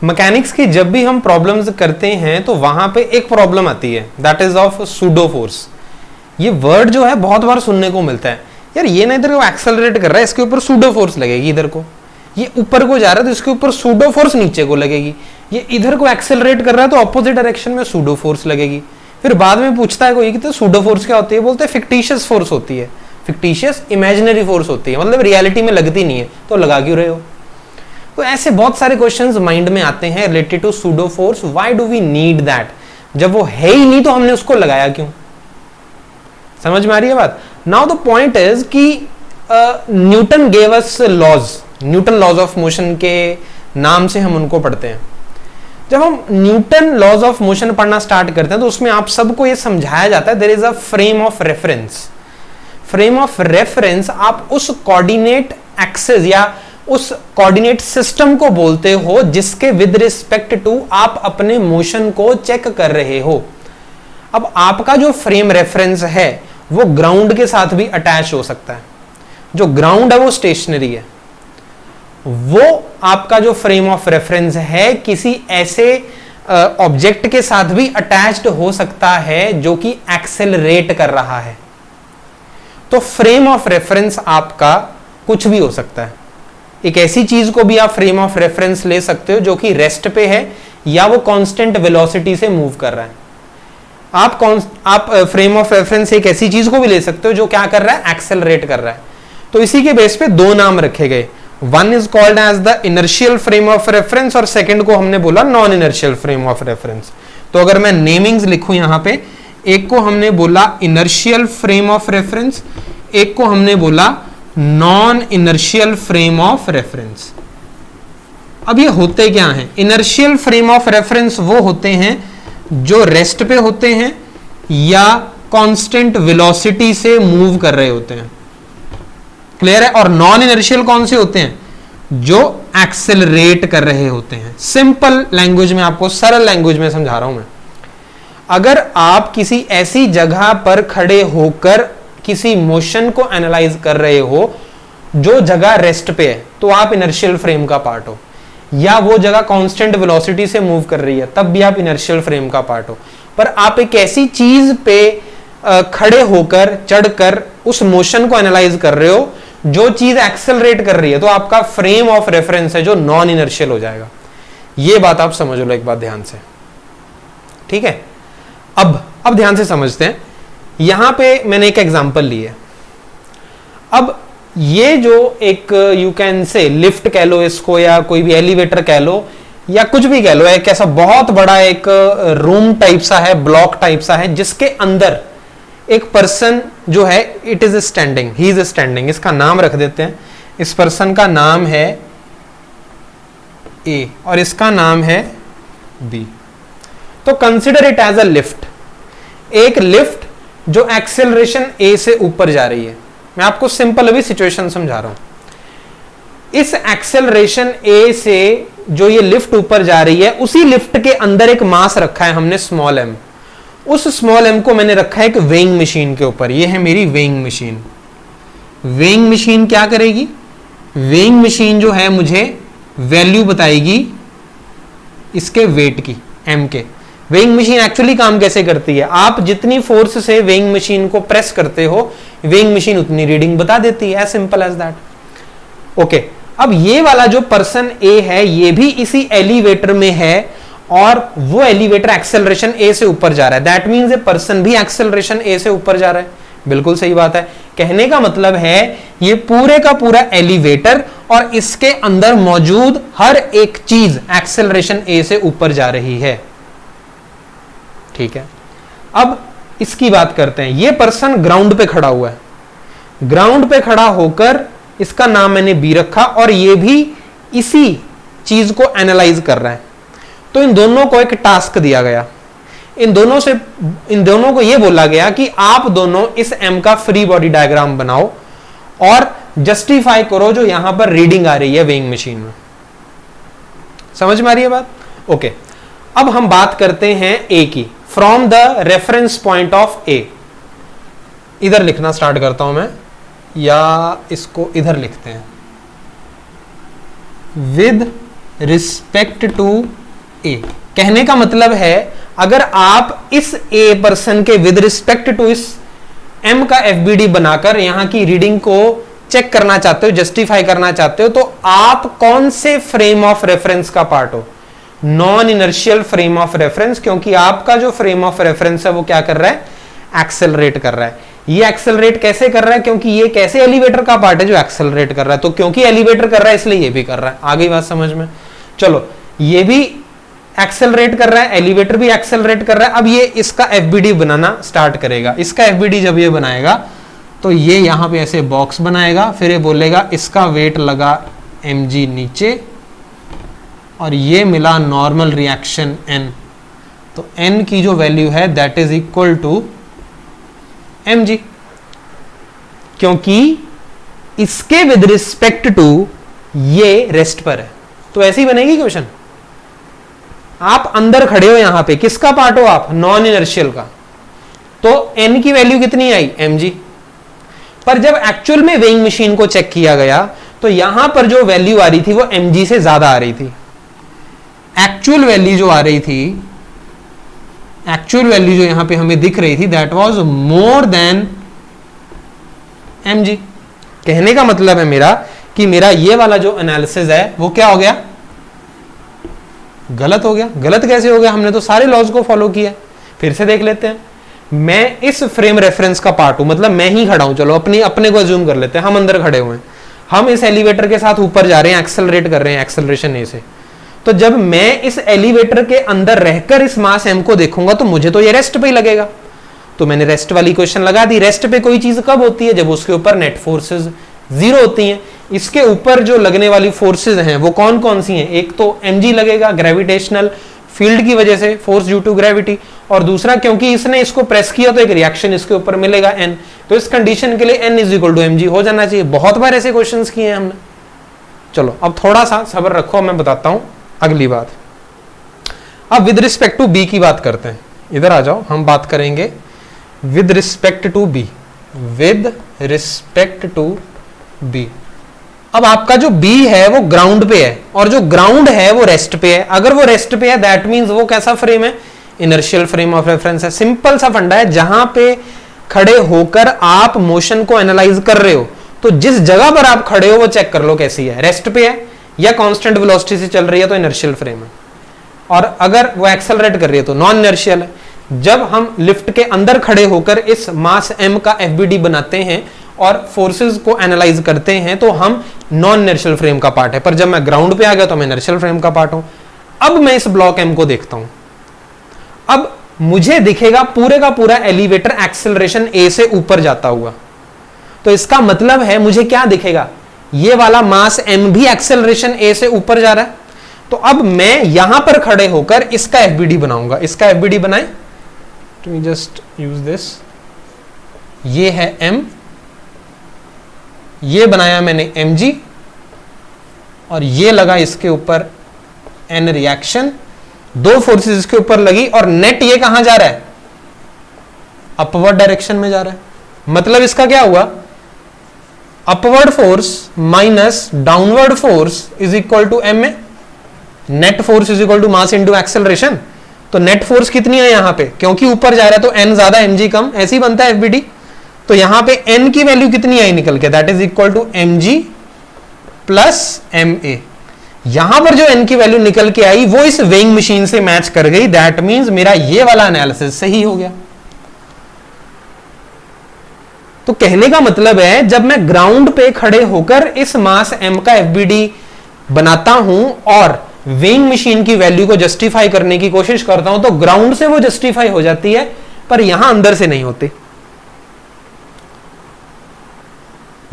Mechanics की जब भी हम प्रॉब्लम्स करते हैं तो वहां पे एक प्रॉब्लम आती है, that is of pseudo force. ये वर्ड जो है बहुत बार सुनने को मिलता है, यार ये ना इधर को एक्सेलरेट कर रहा है, इसके ऊपर सूडो फोर्स लगेगी, इधर को ये ऊपर को जा रहा है तो इसके ऊपर सूडो फोर्स नीचे को लगेगी, ये इधर को एक्सेलरेट कर रहा है तो ऑपोजिट डायरेक्शन में सूडो फोर्स लगेगी। फिर बाद में पूछता है कोई कि तो सूडो फोर्स क्या होती है, बोलते हैं फिक्टिशियस फोर्स होती है, फिक्टिशियस इमेजिनरी फोर्स होती है, मतलब रियलिटी में लगती नहीं है, तो लगा क्यों रहे हो। तो ऐसे बहुत सारे क्वेश्चंस माइंड में आते हैं related to pseudo force, why do we need that, जब वो है ही नहीं तो हमने उसको लगाया क्यों। समझ में आ रही है बात। नाउ द पॉइंट इज कि Newton gave us laws, Newton laws of motion के नाम से हम उनको पढ़ते हैं। जब हम न्यूटन लॉज ऑफ मोशन पढ़ना स्टार्ट करते हैं तो उसमें आप सबको यह समझाया जाता है there is a frame of reference. Frame of reference आप उस कोऑर्डिनेट एक्सेस या उस कोऑर्डिनेट सिस्टम को बोलते हो जिसके विद रिस्पेक्ट टू आप अपने मोशन को चेक कर रहे हो। अब आपका जो फ्रेम रेफरेंस है वो ग्राउंड के साथ भी अटैच हो सकता है, जो ग्राउंड है वो स्टेशनरी है, वो आपका जो फ्रेम ऑफ रेफरेंस है किसी ऐसे ऑब्जेक्ट के साथ भी अटैच्ड हो सकता है जो कि एक्सेलरेट कर रहा है। तो फ्रेम ऑफ रेफरेंस आपका कुछ भी हो सकता है। एक ऐसी चीज को भी आप फ्रेम ऑफ रेफरेंस ले सकते हो जो कि रेस्ट पे है या वो कांस्टेंट वेलोसिटी से मूव कर रहा है। आप फ्रेम ऑफ रेफरेंस एक ऐसी चीज को भी ले सकते हो जो क्या कर रहा है, एक्सेलरेट कर रहा है। तो इसी के बेस पे दो नाम रखे गए, one is called as the inertial frame of reference और सेकंड को हमने बोला non inertial frame of reference. तो अगर मैं नेमिंग्स लिखूं यहां पे, एक को हमने बोला इनर्शियल फ्रेम ऑफ रेफरेंस, एक को हमने बोला non inertial frame of reference. अब ये होते क्या हैं? इनर्शियल फ्रेम ऑफ रेफरेंस वो होते हैं जो रेस्ट पे होते हैं या कांस्टेंट वेलोसिटी से मूव कर रहे होते हैं, क्लियर है। और नॉन इनर्शियल कौन से होते हैं? जो एक्सेलरेट कर रहे होते हैं। सिंपल लैंग्वेज में, आपको सरल लैंग्वेज में समझा रहा हूं मैं। अगर आप किसी ऐसी जगह पर खड़े होकर किसी मोशन को एनालाइज कर रहे हो जो जगह रेस्ट पे है, तो आप इनर्शियल फ्रेम का पार्ट हो, या वो जगह कांस्टेंट वेलोसिटी से मूव कर रही है तब भी आप इनर्शियल फ्रेम का पार्ट हो। पर आप एक ऐसी चीज पे खड़े होकर चढ़कर उस मोशन को एनालाइज कर रहे हो जो चीज एक्सेलरेट कर रही है, तो आपका फ्रेम ऑफ रेफरेंस है जो नॉन इनर्शियल हो जाएगा। ये बात आप समझ लो एक बात ध्यान से, ठीक है। अब ध्यान से समझते हैं। यहां पे मैंने एक एग्जांपल ली है। अब ये जो एक यू कैन से लिफ्ट कह लो इसको, या कोई भी एलिवेटर कह लो, या कुछ भी कह लो, एक ऐसा बहुत बड़ा एक रूम टाइप सा है, ब्लॉक टाइप सा है, जिसके अंदर एक पर्सन जो है it is standing, he is standing. इसका नाम रख देते हैं, इस पर्सन का नाम है ए और इसका नाम है बी। तो consider it as a lift, एक लिफ्ट जो एक्सेलरेशन ए से ऊपर जा रही है। मैं आपको सिंपल अभी सिचुएशन समझा रहा हूं। इस एक्सेलरेशन ए से जो ये लिफ्ट ऊपर जा रही है, उसी लिफ्ट के अंदर एक मास रखा है हमने स्मॉल एम। उस स्मॉल एम को मैंने रखा है एक वेइंग मशीन के ऊपर। ये है मेरी वेइंग मशीन। वेइंग मशीन क्या करेगी? वेइंग मशीन जो है मुझे वैल्यू बताएगी इसके वेट की, एम के। वेइंग मशीन एक्चुअली काम कैसे करती है? आप जितनी फोर्स से वेइंग मशीन को प्रेस करते हो, वेइंग मशीन उतनी रीडिंग बता देती है, as simple as that. Okay, अब ये वाला जो पर्सन ए है ये भी इसी एलिवेटर में है और वो एलिवेटर एक्सेलरेशन ए से ऊपर जा रहा है। दैट मींस ए पर्सन भी एक्सेलरेशन ए से ऊपर जा रहा है। बिल्कुल सही बात है। कहने का मतलब है ये पूरे का पूरा एलिवेटर और इसके अंदर मौजूद हर एक चीज एक्सेलरेशन ए से ऊपर जा रही है, ठीक है। अब इसकी बात करते हैं। ये पर्सन ग्राउंड पे खड़ा हुआ है, ग्राउंड पे खड़ा होकर इसका नाम मैंने बी रखा और ये भी इसी चीज को एनालाइज कर रहा है। तो इन दोनों को एक टास्क दिया गया। इन दोनों को यह बोला गया कि आप दोनों इस एम का फ्री बॉडी डायग्राम बनाओ और जस्टिफाई करो जो यहां पर रीडिंग आ रही है वेइंग मशीन में। समझ में आ रही है बात? ओके, अब हम बात करते हैं ए की, from the reference point of A. इधर लिखना स्टार्ट करता हूं मैं, या इसको इधर लिखते हैं, विद रिस्पेक्ट टू ए। कहने का मतलब है अगर आप इस ए पर्सन के विद रिस्पेक्ट टू इस एम का एफबीडी बनाकर यहां की रीडिंग को चेक करना चाहते हो, जस्टिफाई करना चाहते हो, तो आप कौन से फ्रेम ऑफ रेफरेंस का पार्ट हो? Non inertial frame of reference, क्योंकि आपका जो फ्रेम ऑफ रेफरेंस है वो क्या कर रहा है? एक्सेलरेट कर रहा है। ये एक्सेलरेट कैसे कर रहा है? क्योंकि ये कैसे एलिवेटर का पार्ट है जो एक्सेलरेट कर रहा है, तो क्योंकि एलिवेटर कर रहा है इसलिए ये भी कर रहा है। आ गई बात समझ में? चलो, ये भी एक्सेलरेट कर रहा है, एलिवेटर भी एक्सेलरेट कर रहा है। अब ये इसका एफबीडी बनाना स्टार्ट करेगा। इसका एफबीडी जब ये बनाएगा तो ये यहां पे ऐसे बॉक्स बनाएगा, फिर ये बोलेगा इसका वेट लगा mg नीचे और ये मिला नॉर्मल रिएक्शन n, तो n की जो वैल्यू है that is equal to mg, क्योंकि इसके विद रिस्पेक्ट टू ये रेस्ट पर है। तो ऐसी बनेगी क्वेश्चन। आप अंदर खड़े हो यहां पे, किसका पार्ट हो आप? नॉन इनर्शियल का। तो n की वैल्यू कितनी आई? mg। पर जब एक्चुअल में वेइंग मशीन को चेक किया गया तो यहां पर जो वैल्यू आ रही थी वो mg से ज्यादा आ रही थी। एक्चुअल वैल्यू जो आ रही थी, एक्चुअल वैल्यू जो यहां पे हमें दिख रही थी that was more than mg। कहने का मतलब है मेरा कि मेरा ये वाला जो एनालिसिस है वो क्या हो गया? गलत हो गया। गलत कैसे हो गया? हमने तो सारे लॉज को फॉलो किया। फिर से देख लेते हैं। मैं इस फ्रेम रेफरेंस का पार्ट हूं, मतलब मैं ही खड़ा हूं। चलो अपने को अज्यूम कर लेते हैं, हम अंदर खड़े हुए हैं, हम इस एलिवेटर के साथ ऊपर जा रहे हैं, एक्सेलरेट कर रहे हैं, एक्सेलरेशन ए से। तो जब मैं इस एलिवेटर के अंदर रहकर इस मास एम को देखूंगा तो मुझे तो ये रेस्ट पे ही लगेगा। तो मैंने रेस्ट वाली क्वेश्चन लगा दी। रेस्ट पे कोई चीज कब होती है? जब उसके ऊपर नेट फोर्सेस जीरो होती हैं। इसके ऊपर जो लगने वाली फोर्सेस हैं वो कौन कौन सी हैं? एक तो mg लगेगा ग्रेविटेशनल फील्ड की वजह से, फोर्स ड्यू टू ग्रेविटी, और दूसरा क्योंकि इसने इसको प्रेस किया तो एक रिएक्शन इसके ऊपर मिलेगा n। तो इस कंडीशन के लिए n is equal to mg हो जाना चाहिए। बहुत बार ऐसे क्वेश्चंस किए हैं हमने। चलो अब थोड़ा सा सब्र रखो, मैं बताता हूं अगली बात। अब विद रिस्पेक्ट टू बी की बात करते हैं। इधर आ जाओ, हम बात करेंगे with respect to B. With respect to B, अब आपका जो B है वो ग्राउंड पे है और जो ग्राउंड है वो रेस्ट पे है। अगर वो रेस्ट पे है दैट मींस वो कैसा फ्रेम है? इनर्शियल फ्रेम ऑफ रेफरेंस है। सिंपल सा फंडा है, जहां पे खड़े होकर आप मोशन को एनालाइज कर रहे हो तो जिस जगह पर आप खड़े हो वो चेक कर लो कैसी है, रेस्ट पे है या कांस्टेंट वेलोसिटी से चल रही है तो इनर्शियल फ्रेम है, और अगर वो एक्सेलरेट कर रही है तो नॉन इनर्शियल है। जब हम लिफ्ट के अंदर खड़े होकर इस मास m का एफबीडी बनाते हैं और फोर्सेस को एनालाइज करते हैं तो हम नॉन इनर्शियल फ्रेम का पार्ट है, पर जब मैं ग्राउंड पे आ गया तो मैं इनर्शियल फ्रेम का पार्ट हूं। अब मैं इस ब्लॉक m को देखता हूं, अब मुझे दिखेगा पूरे का पूरा एलिवेटर एक्सेलरेशन a से ऊपर जाता हुआ। तो इसका मतलब है मुझे क्या दिखेगा? ये वाला मास m भी एक्सेलरेशन a से ऊपर जा रहा है। तो अब मैं यहां पर खड़े होकर इसका एफबीडी बनाऊंगा। इसका एफबीडी बनाए, टू जस्ट यूज दिस। ये है m, ये बनाया मैंने mg, और ये लगा इसके ऊपर n रिएक्शन। दो फोर्सेस इसके ऊपर लगी और नेट ये कहां जा रहा है? अपवर्ड डायरेक्शन में जा रहा है। मतलब इसका क्या हुआ? Upward force minus downward force is equal to ma। Net force is equal to mass into acceleration. तो नेट फोर्स कितनी है यहां पे? क्योंकि ऊपर जा रहा है तो n ज्यादा mg कम, ऐसे ही बनता है एफबीडी। तो यहां पे n की वैल्यू कितनी आई निकल के? That is equal to mg plus ma। यहां पर जो n की वैल्यू निकल के आई वो इस वेइंग मशीन से मैच कर गई। दैट मींस मेरा ये वाला एनालिसिस सही हो गया। तो कहने का मतलब है जब मैं ग्राउंड पे खड़े होकर इस मास m का एफबीडी बनाता हूं और वेइंग मशीन की वैल्यू को जस्टिफाई करने की कोशिश करता हूं तो ग्राउंड से वो जस्टिफाई हो जाती है, पर यहां अंदर से नहीं होती।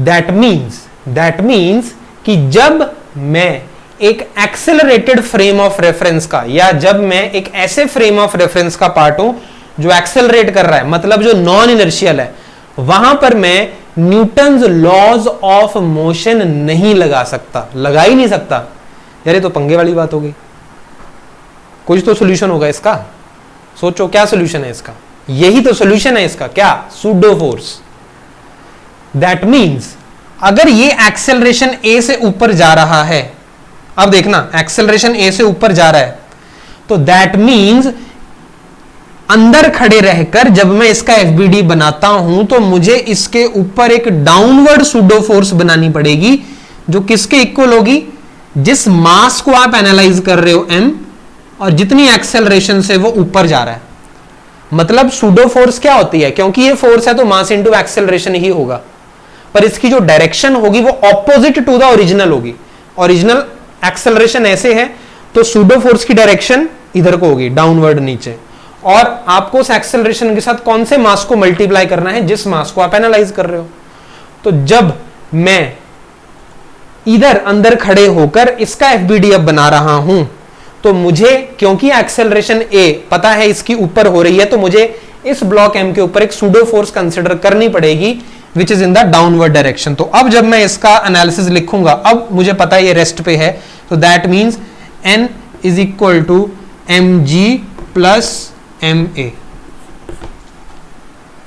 दैट मीन्स कि जब मैं एक एक्सेलरेटेड फ्रेम ऑफ रेफरेंस का, या जब मैं एक ऐसे फ्रेम ऑफ रेफरेंस का पार्ट हूं जो एक्सेलरेट कर रहा है, मतलब जो नॉन इनर्शियल है, वहां पर मैं न्यूटन्स लॉज ऑफ मोशन नहीं लगा सकता, लगा ही नहीं सकता। यार ये तो पंगे वाली बात हो गई। कुछ तो सॉल्यूशन होगा इसका। सोचो क्या सॉल्यूशन है इसका? यही तो सॉल्यूशन है इसका। क्या? Pseudo force. दैट मीन्स अगर ये एक्सेलरेशन ए से ऊपर जा रहा है, अब देखना एक्सेलरेशन ए से ऊपर जा रहा है, तो दैट मींस अंदर खड़े रहकर जब मैं इसका एफबीडी बनाता हूं तो मुझे इसके ऊपर एक डाउनवर्ड सूडो फोर्स बनानी पड़ेगी, जो किसके इक्वल होगी, जिस मास को आप एनालाइज कर रहे हो m, और जितनी एक्सेलरेशन से वो ऊपर जा रहा है। मतलब सूडो फोर्स क्या होती है, क्योंकि ये फोर्स है तो मास इंटू एक्सेलरेशन ही होगा, पर इसकी जो डायरेक्शन होगी वो ऑपोजिट टू द ओरिजिनल होगी। ओरिजिनल एक्सेलरेशन ऐसे है तो सूडो फोर्स की डायरेक्शन इधर को होगी, डाउनवर्ड नीचे, और आपको उस एक्सेलरेशन के साथ कौन से मास को मल्टीप्लाई करना है, जिस मास को आप एनालाइज कर रहे हो। तो जब मैं इधर अंदर खड़े होकर इसका एफबीडी अब बना रहा हूं, तो मुझे, क्योंकि एक्सेलरेशन ए पता है इसकी ऊपर हो रही है, तो मुझे इस ब्लॉक एम के ऊपर एक सूडो फोर्स कंसिडर करनी पड़ेगी which is in the downward direction. तो अब जब मैं इसका एनालिसिस लिखूंगा, अब मुझे पता है ये रेस्ट पे है, तो that means n is equal to mg plus ma।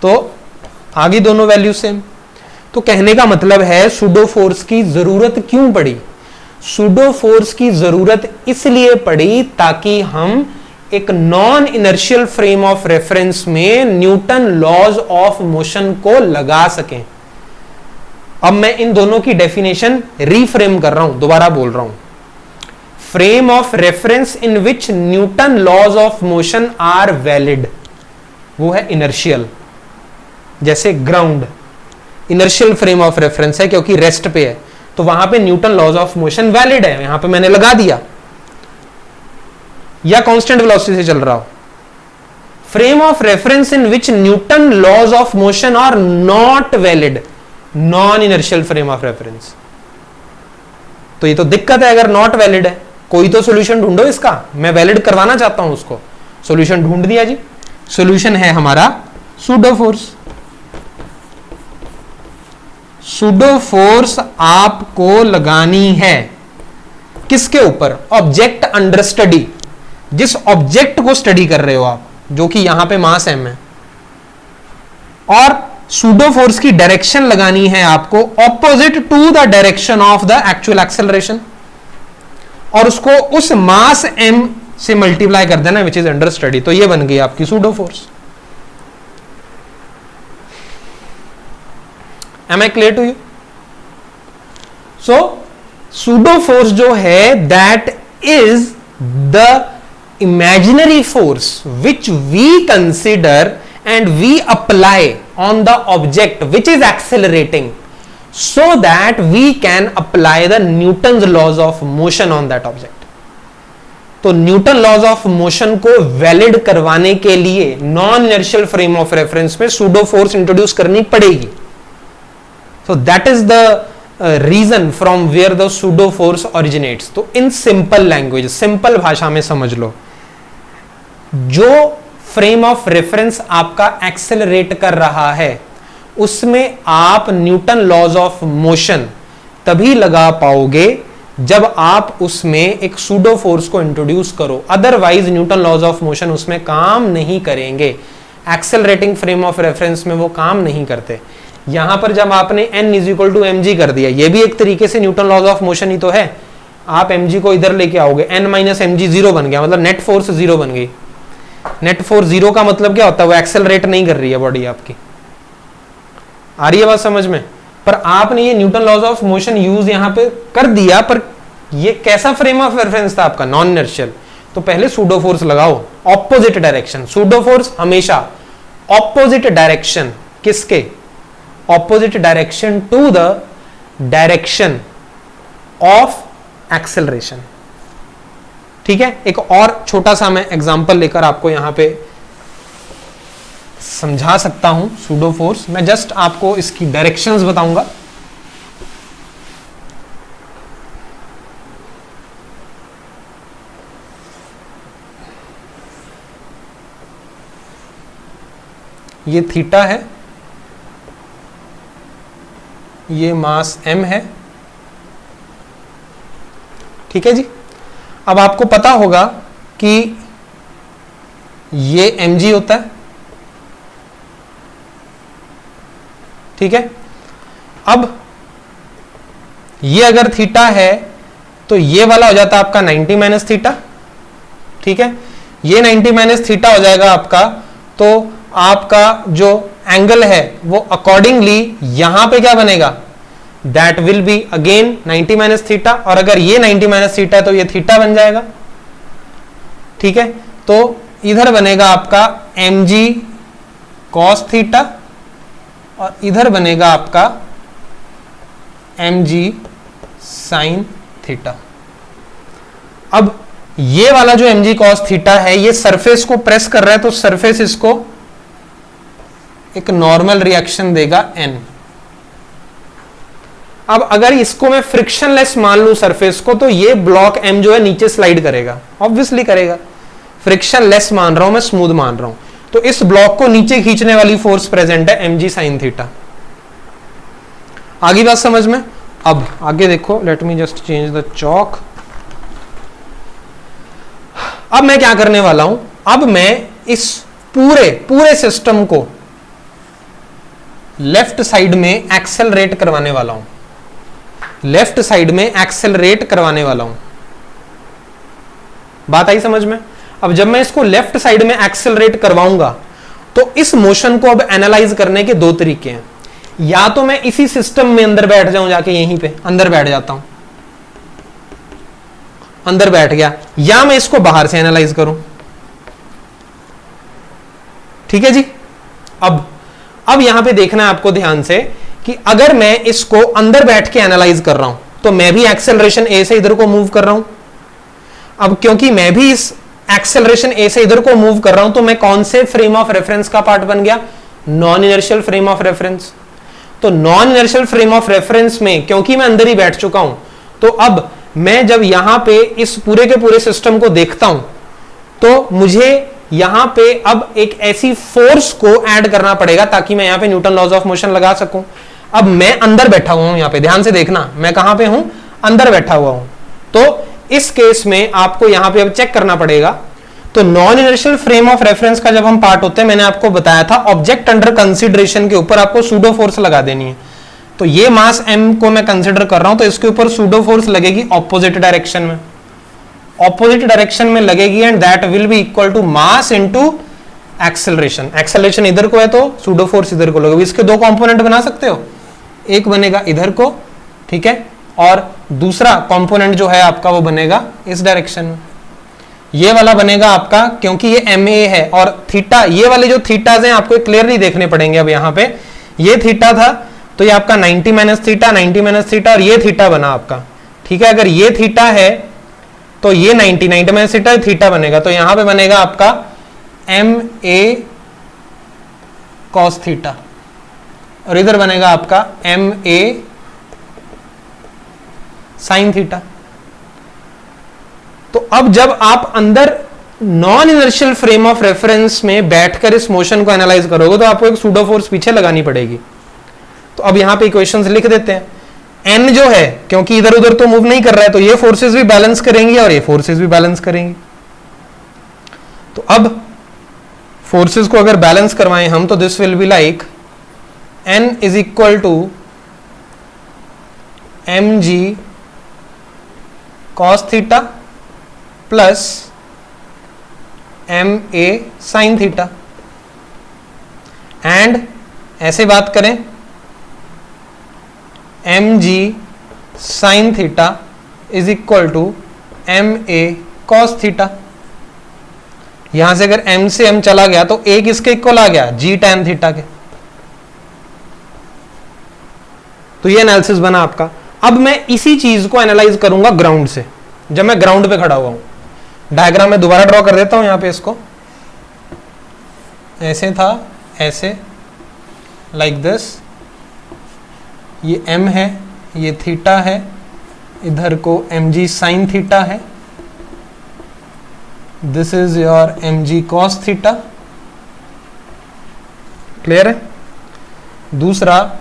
तो आगे दोनों वैल्यू सेम। तो कहने का मतलब है सूडो फोर्स की जरूरत क्यों पड़ी, सूडो फोर्स की जरूरत इसलिए पड़ी ताकि हम एक non inertial frame of reference में न्यूटन लॉज ऑफ मोशन को लगा सकें। अब मैं इन दोनों की डेफिनेशन रीफ्रेम कर रहा हूं, दोबारा बोल रहा हूं। Frame of reference in which Newton laws of motion are valid, वो है इनर्शियल। जैसे ground inertial frame of reference है क्योंकि रेस्ट पे है, तो वहां पे Newton laws of motion valid है, यहां पे मैंने लगा दिया, या कांस्टेंट वेलोसिटी से चल रहा हो। Frame of reference in which Newton laws of motion are not valid, non inertial frame of reference. तो ये तो दिक्कत है अगर नॉट वैलिड है, कोई तो सॉल्यूशन ढूंढो इसका, मैं वैलिड करवाना चाहता हूं उसको। सॉल्यूशन ढूंढ दिया जी, सॉल्यूशन है हमारा सूडो फोर्स। सूडो फोर्स आपको लगानी है किसके ऊपर, ऑब्जेक्ट अंडर स्टडी, जिस ऑब्जेक्ट को स्टडी कर रहे हो आप, जो कि यहां पे मास m है, और सूडो फोर्स की डायरेक्शन लगानी है आपको opposite to the direction of the actual acceleration, और उसको उस मास m से मल्टीप्लाई कर देना विच इज अंडर स्टडी। तो ये बन गई आपकी pseudo force. Am I clear to you? So, pseudo force जो है that is the imaginary force which we consider and we apply on the object which is accelerating so that we can apply the Newton's laws of motion on that object. तो Newton laws of motion को valid करवाने के लिए non inertial frame of reference में pseudo force introduce करनी पड़ेगी। So that is the reason from where the pseudo force originates. तो in simple language, simple भाषा में समझ लो, जो फ्रेम ऑफ रेफरेंस आपका एक्सेलरेट कर रहा है उसमें आप न्यूटन लॉज ऑफ मोशन तभी लगा पाओगे जब आप उसमें एक सूडो फोर्स को इंट्रोड्यूस करो, otherwise Newton laws of motion उसमें काम नहीं करेंगे। एक्सेलरेटिंग फ्रेम ऑफ रेफरेंस में वो काम नहीं करते। यहां पर जब आपने n is equal to mg कर दिया, ये भी एक तरीके से न्यूटन लॉज ऑफ मोशन ही तो है। आप mg को इधर लेके आओगे, n माइनस mg जीरो बन गया, मतलब नेट फोर्स जीरो बन गई। नेट फोर्स जीरो का मतलब क्या होता है, वो एक्सेलरेट नहीं कर रही है बॉडी आपकी। आ रही है बात समझ में? पर आपने ये Newton laws of motion use यहां पे कर दिया, पर ये कैसा फ्रेम ऑफ रेफरेंस था आपका, नॉन इनर्शियल। तो पहले सूडो फोर्स लगाओ, ऑपोजिट डायरेक्शन। सूडो फोर्स हमेशा ऑपोजिट डायरेक्शन, किसके, opposite direction to the direction of acceleration. ठीक है, एक और छोटा सा मैं एग्जांपल लेकर आपको यहां पे समझा सकता हूं सूडो फोर्स। मैं जस्ट आपको इसकी डायरेक्शंस बताऊंगा। ये थीटा है, ये मास m है। ठीक है जी। अब आपको पता होगा कि ये mg होता है। ठीक है, अब ये अगर थीटा है तो ये वाला हो जाता है आपका 90 माइनस थीटा, ठीक है। ये 90 माइनस थीटा हो जाएगा आपका, तो आपका जो एंगल है वो अकॉर्डिंगली यहां पे क्या बनेगा, that will be again 90 minus theta, और अगर ये 90 माइनस थीटा है तो ये थीटा बन जाएगा, ठीक है। तो इधर बनेगा आपका mg cos थीटा और इधर बनेगा आपका mg sin थीटा। अब ये वाला जो mg cos थीटा है ये सरफेस को प्रेस कर रहा है, तो सरफेस इसको एक नॉर्मल रिएक्शन देगा n। अब अगर इसको मैं फ्रिक्शनलेस मान लूं सरफेस को, तो ये ब्लॉक m जो है नीचे स्लाइड करेगा, ऑब्वियसली करेगा। फ्रिक्शनलेस मान रहा हूं मैं, स्मूथ मान रहा हूं, तो इस ब्लॉक को नीचे खींचने वाली फोर्स प्रेजेंट है mg sin थीटा। आगे बात समझ में? अब आगे देखो, let me just change the chalk. अब मैं क्या करने वाला हूं, अब मैं इस पूरे सिस्टम को लेफ्ट साइड में एक्सेलरेट करवाने वाला हूं, लेफ्ट साइड में एक्सेलरेट करवाने वाला हूं। बात आई समझ में? अब जब मैं इसको लेफ्ट साइड में एक्सेलरेट करवाऊंगा तो इस मोशन को अब एनालाइज करने के दो तरीके हैं। या तो मैं इसी सिस्टम में अंदर बैठ जाऊं, जाके यहीं पे अंदर बैठ जाता हूं, अंदर बैठ गया, या मैं इसको बाहर से एनालाइज करूं, ठीक है जी। अब यहां पे देखना है आपको ध्यान से कि अगर मैं इसको अंदर बैठ के एनालाइज कर रहा हूं तो मैं भी एक्सेलरेशन ए से इधर को मूव कर रहा हूं। अब क्योंकि मैं भी इस एक्सेलरेशन ए से इधर को मूव कर रहा हूं, तो मैं कौन से फ्रेम ऑफ रेफरेंस का पार्ट बन गया, non inertial frame of reference. तो non inertial frame of reference में क्योंकि मैं अंदर ही बैठ चुका हूं, तो अब मैं जब यहां पे इस पूरे के पूरे सिस्टम को देखता हूं तो मुझे यहां पे अब एक ऐसी फोर्स को ऐड करना पड़ेगा ताकि मैं यहां पे न्यूटन लॉज ऑफ मोशन लगा सकूं। अब मैं अंदर बैठा हुआ हूं, यहां पे ध्यान से देखना, मैं कहां पे हूं, अंदर बैठा हुआ हूं। तो इस केस में आपको यहां पे अब चेक करना पड़ेगा। तो non inertial frame of reference का जब हम पार्ट होते हैं, मैंने आपको बताया था ऑब्जेक्ट अंडर कंसीडरेशन के ऊपर आपको सूडो फोर्स लगा देनी है। तो ये मास m को मैं कंसीडर कर रहा हूं, तो इसके ऊपर सूडो फोर्स लगेगी ऑपोजिट डायरेक्शन में, ऑपोजिट डायरेक्शन में लगेगी, and that will be equal to mass into acceleration. Acceleration इधर को है तो सूडो फोर्स इधर को लगेगी। इसके दो कंपोनेंट बना सकते हो, एक बनेगा इधर को, ठीक है, और दूसरा कंपोनेंट जो है आपका वो बनेगा इस डायरेक्शन में। ये वाला बनेगा आपका, क्योंकि ये MA है और थीटा, ये वाले जो थीटाज हैं आपको क्लियरली देखने पड़ेंगे। अब यहाँ पे ये थीटा था तो ये आपका 90 माइनस थीटा, 90 माइनस थीटा, और ये थीटा बना आपका, ठीक है। अगर ये थीटा है तो ये 90 माइनस थीटा थीटा बनेगा, तो यहां पे बनेगा आपका MA cos थीटा, और इधर बनेगा आपका MA sin थीटा। तो अब जब आप अंदर non inertial frame of reference में बैठकर इस मोशन को एनालाइज करोगे तो आपको एक सूडो फोर्स पीछे लगानी पड़ेगी। तो अब यहां पे इक्वेशंस लिख देते हैं। n जो है, क्योंकि इधर उधर तो मूव नहीं कर रहा है, तो ये फोर्सेस भी बैलेंस करेंगी और ये फोर्सेस भी बैलेंस करेंगी। तो अब फोर्सेस को अगर बैलेंस करवाएं हम, तो this will be like n is equal to mg cos theta plus MA sin theta, and ऐसे बात करें mg sin theta is equal to MA cos theta. यहां से अगर m से m चला गया तो एक इसके इक्वल आ गया g tan थीटा के। तो ये एनालिसिस बना आपका। अब मैं इसी चीज को एनालाइज करूंगा ग्राउंड से, जब मैं ग्राउंड पे खड़ा हुआ हूं। डायग्राम में दोबारा ड्रॉ कर देता हूं यहां पे, इसको ऐसे था, ऐसे लाइक दिस, ये m है, ये थीटा है, इधर को mg sin थीटा है, this is your mg cos theta. Clear है? दूसरा,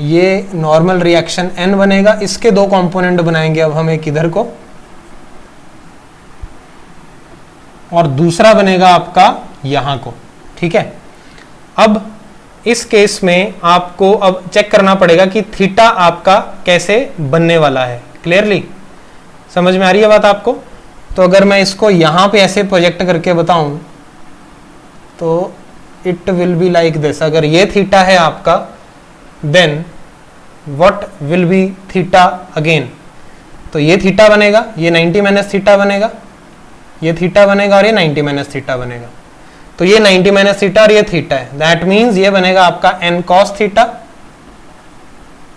ये नॉर्मल रिएक्शन n बनेगा, इसके दो कंपोनेंट बनाएंगे अब हम, एक इधर को और दूसरा बनेगा आपका यहां को, ठीक है। अब इस केस में आपको अब चेक करना पड़ेगा कि थीटा आपका कैसे बनने वाला है। क्लियरली समझ में आ रही है बात आपको? तो अगर मैं इसको यहां पे ऐसे प्रोजेक्ट करके बताऊं तो it will be like this. अगर ये थीटा है आपका, then what will be theta again? तो ये थीटा बनेगा, ये 90 माइनस थीटा बनेगा, ये थीटा बनेगा और ये 90 माइनस थीटा बनेगा। तो ये 90 माइनस थीटा और ये थीटा है, दैट मीन्स ये बनेगा आपका n cos थीटा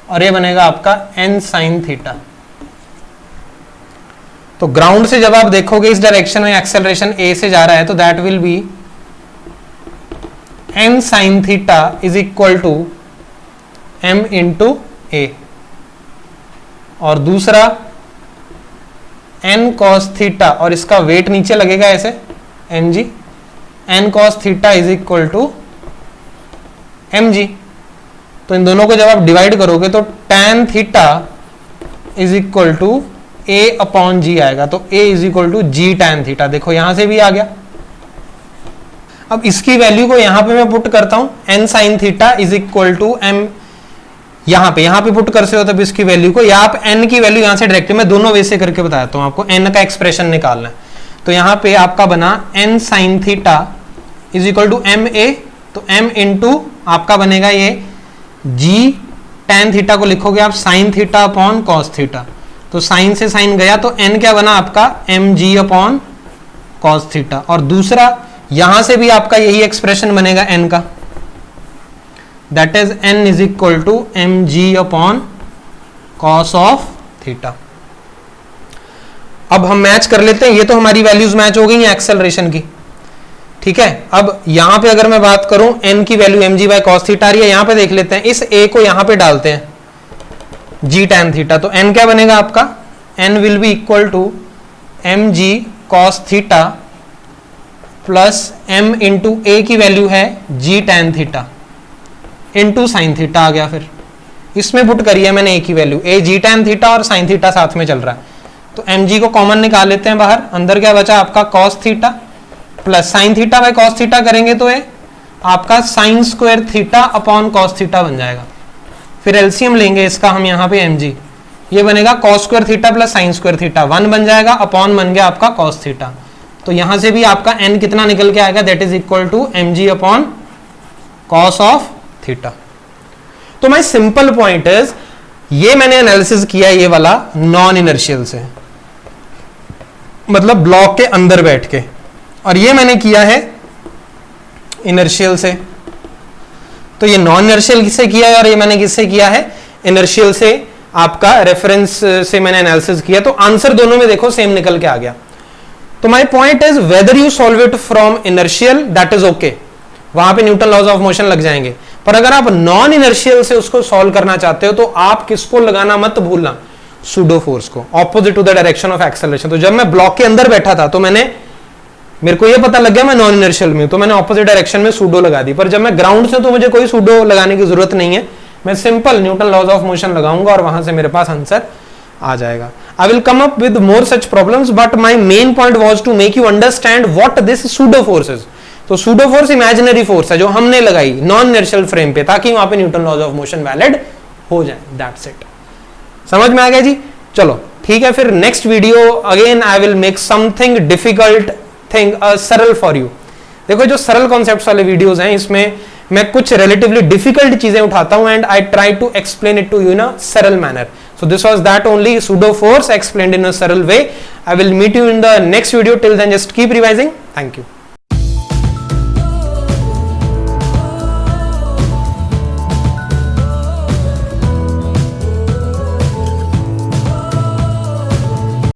और ये बनेगा आपका n sin थीटा। तो ग्राउंड से जब आप देखोगे इस डायरेक्शन में एक्सेलरेशन a से जा रहा है तो that will be n sin theta is equal to m into a, और दूसरा n cos थीटा और इसका वेट नीचे लगेगा ऐसे mg, n cos theta is equal to mg। तो इन दोनों को जब आप डिवाइड करोगे तो tan theta is equal to a upon g आएगा। तो a is equal to g tan theta. देखो यहां से भी आ गया। अब इसकी वैल्यू को यहां पे मैं पुट करता हूं, n sin theta is equal to m, यहां पे पुट कर सकते हो तब इसकी वैल्यू को, या आप n की वैल्यू यहां से डायरेक्टली, मैं दोनों वे से करके बताता हूं आपको, n का एक्सप्रेशन निकालना है। तो यहां पे आपका बना n sin theta is equal to m a, तो m इंटू आपका बनेगा ये g tan थीटा को लिखोगे आप sin theta upon cos theta. तो sin से sin गया तो n क्या बना आपका mg अपॉन cos थीटा, और दूसरा यहां से भी आपका यही एक्सप्रेशन बनेगा n का, that is n is equal to mg upon cos of theta. अब हम मैच कर लेते हैं, ये तो हमारी वैल्यूज मैच हो गई एक्सेलरेशन की, ठीक है। अब यहां पे अगर मैं बात करूं n की value mg by cos theta आ रही है, यहां पे देख लेते हैं, इस a को यहां पे डालते हैं g tan थीटा, तो n क्या बनेगा आपका, n will be equal to mg cos theta plus m into a की वैल्यू है g tan theta into sine theta आ गया। फिर इसमें पुट करी है मैंने a की value, a g tan theta और साइन थीटा साथ में चल रहा है, तो mg को कॉमन निकाल लेते हैं बाहर, अंदर क्या बचा आपका cos theta plus sine theta by cos theta करेंगे तो ये आपका sine square theta upon cos theta बन जाएगा। फिर एलसीएम लेंगे इसका हम यहाँ पे mg, ये बनेगा cos square theta plus sine square theta, 1 बन जाएगा, अपॉन बन गया आपका cos थीटा। तो यहां से भी आपका n कितना निकल के आएगा, that is equal to mg upon cos of theta. तो माय सिंपल पॉइंट इज, ये मैंने एनालिसिस किया ये वाला नॉन इनर्शियल से, मतलब ब्लॉक के अंदर बैठ के, और ये मैंने किया है इनर्शियल से। तो ये नॉन इनर्शियल से किया है और ये मैंने किससे किया है, इनर्शियल से, आपका रेफरेंस से मैंने एनालिसिस किया। तो आंसर दोनों में देखो सेम निकल के आ गया। तो my point is whether you solve it from inertial that is okay, वहां पे न्यूटन लॉज ऑफ मोशन लग जाएंगे, पर अगर आप नॉन इनर्शियल से उसको सॉल्व करना चाहते हो तो आप किसको लगाना मत भूलना, सूडो फोर्स को, opposite to the direction of acceleration. तो जब मैं ब्लॉक के अंदर बैठा था तो मेरे को ये पता लग गया मैं नॉन इनर्शियल में, तो मैंने ऑपोजिट डायरेक्शन में सूडो लगा दी, पर जब मैं ग्राउंड से तो मुझे कोई सूडो लगाने की जरूरत नहीं है, मैं simple Newton laws of motion लगाऊंगा और वहां से मेरे पास आंसर आ जाएगा। I will come up with more such problems, but my main point was to make you understand what this pseudo force is. तो सूडो फोर्स इमेजिनरी फोर्स है जो हमने लगाई नॉन इनर्शियल फ्रेम पे, ताकि वहां पे Newton laws of motion valid हो जाए, दैट्स इट। समझ में आ गया जी? चलो ठीक है, फिर next video again I will make something difficult thing सरल फॉर यू। देखो जो सरल कॉन्सेप्ट्स वाले वीडियोस हैं इसमें मैं कुछ रिलेटिवली डिफिकल्ट चीजें उठाता हूं and I try to explain it to you in a सरल manner. So this was that only, pseudo force explained in a सरल way. I will meet you in the next video. Till then just keep revising. Thank you.